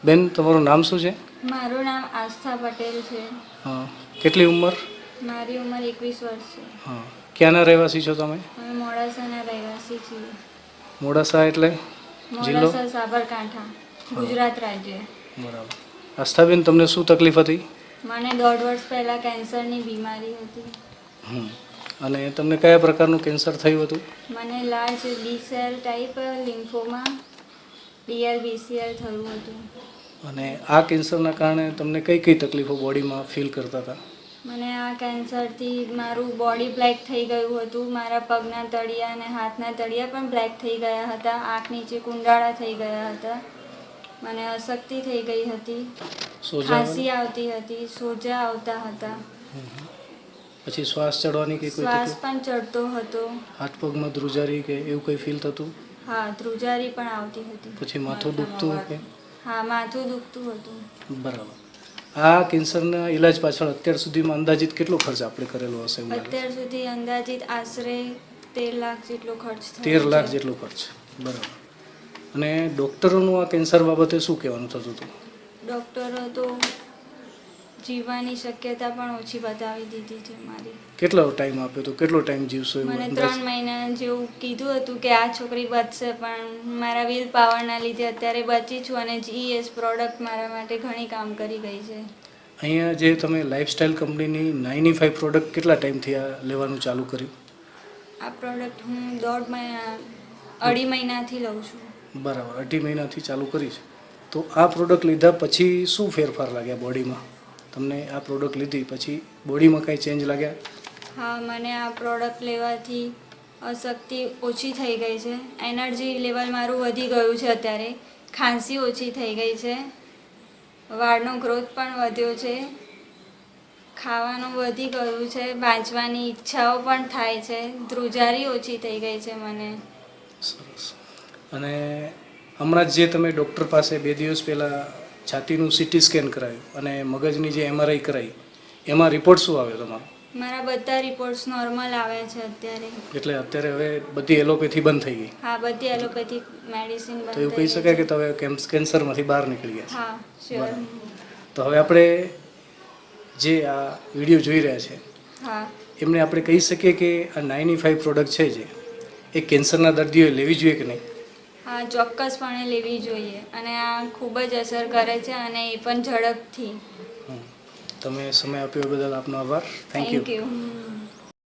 બેન, તમારું નામ શું છે? મારું નામ આસ્થા પટેલ છે. હા. કેટલી ઉંમર? મારી ઉંમર 21 વર્ષ છે. હા. ક્યાંના રહેવાસી છો તમે? અમે મોડાસાના રહેવાસી છીએ. મોડાસા એટલે જિલ્લો? મોડાસા, સાબરકાંઠા, ગુજરાત રાજ્ય. બરાબર. આસ્થાબેન, તમને શું તકલીફ હતી? મને 1.5 વર્ષ પહેલાં કેન્સરની બીમારી હતી. અને તમને કયા પ્રકારનું કેન્સર થયું હતું? મને લાર્જ બી સેલ ટાઈપ લિમ્ફોમા DLBCL થયું હતું. અને આ કેન્સરના કારણે તમને કઈ કઈ તકલીફો બોડીમાં ફીલ કરતા હતા? મને આ કેન્સરથી મારું બોડી બ્લેક થઈ ગયું હતું. મારા પગના તળિયા અને હાથના તળિયા પણ બ્લેક થઈ ગયા હતા. આંખ નીચે કુંડાળા થઈ ગયા હતા. મને અશક્તિ થઈ ગઈ હતી. ખાંસી આવતી હતી, સોજા આવતા હતા. પછી શ્વાસ ચડવાની કે કોઈ શ્વાસ તકલીફ? પણ ચડતો હતો. હાથ પગમાં ધ્રુજારી કે એવું કંઈ ફીલ થતું? હા, ધ્રુજારી પણ આવતી હતી. પછી માથું દુખતું કે? હા, માથું દુખતું હતું. બરાબર. આ કેન્સરના ઈલાજ પાછળ અત્યાર સુધીમાં અંદાજિત કેટલો ખર્ચ આપણે કરેલો હશે? અત્યાર સુધી અંદાજિત આશરે 13 લાખ જેટલો ખર્ચ થયો. 13 લાખ જેટલો ખર્ચ. બરાબર. અને ડૉક્ટરોનું આ કેન્સર બાબતે શું કહેવાનું થતું હતું? ડૉક્ટરો તો જીવવાની શક્યતા પણ ઓછી બતાવી દીધી છે મારી. કેટલો ટાઈમ આપ્યો તો? કેટલો ટાઈમ જીવશો એવું? મને 3 મહિના જેવું કીધું હતું કે આ છોકરી બચશે, પણ મારા વિલ પાવરના લીધે અત્યારે બચી છું અને GS પ્રોડક્ટ મારા માટે ઘણી કામ કરી ગઈ છે. અહીંયા જે તમે લાઇફસ્ટાઈલ કંપનીની 95 પ્રોડક્ટ કેટલા ટાઈમથી આ લેવાનું ચાલુ કર્યું? આ પ્રોડક્ટ હું 2.5 મહિનાથી લઉં છું. બરાબર. 2.5 મહિનાથી ચાલુ કરી છે. તો આ પ્રોડક્ટ લીધા પછી શું ફેરફાર લાગ્યા બોડીમાં? તમને આ પ્રોડક્ટ લીધી પછી બોડીમાં કાંઈ ચેન્જ લાગ્યા? હા, મને આ પ્રોડક્ટ લેવાથી અશક્તિ ઓછી થઈ ગઈ છે. એનર્જી લેવલ મારું વધી ગયું છે. અત્યારે ખાંસી ઓછી થઈ ગઈ છે. વાળનો ગ્રોથ પણ વધ્યો છે. ખાવાનું વધી ગયું છે. વાંચવાની ઈચ્છાઓ પણ થાય છે. ધ્રુજારી ઓછી થઈ ગઈ છે મને. સરસ. અને હમણાં જે તમે ડૉક્ટર પાસે 2 દિવસ પહેલાં છાતીનું CT સ્કેન કરાવ્યું અને મગજની જે MRI કરાવી, એમાં રિપોર્ટ શું આવ્યો તમારો? મારા બધા રિપોર્ટ્સ નોર્મલ આવે છે અત્યારે. એટલે અત્યારે હવે બધી એલોપેથી બંધ થઈ ગઈ? હા, બધી એલોપેથિક મેડિસિન બંધ તો એવું થઈ કહી ગઈ શકાય છે. કે તમે કેન્સરમાંથી બહાર નીકળી ગયા? હા, શ્યોર. તો હવે આપણે જે આ વિડીયો જોઈ રહ્યા છે, હા, એમને આપણે કહી શકીએ કે આ 95 પ્રોડક્ટ છે જે એ કેન્સરના દર્દીઓએ લેવી જોઈએ કે નહીં? હા, ચોક્કસપણે લેવી જોઈએ અને આ ખૂબ જ અસર કરે છે અને એ પણ ઝડપથી. તમે સમય આપ્યો બદલ આપનો આભાર. Thank you.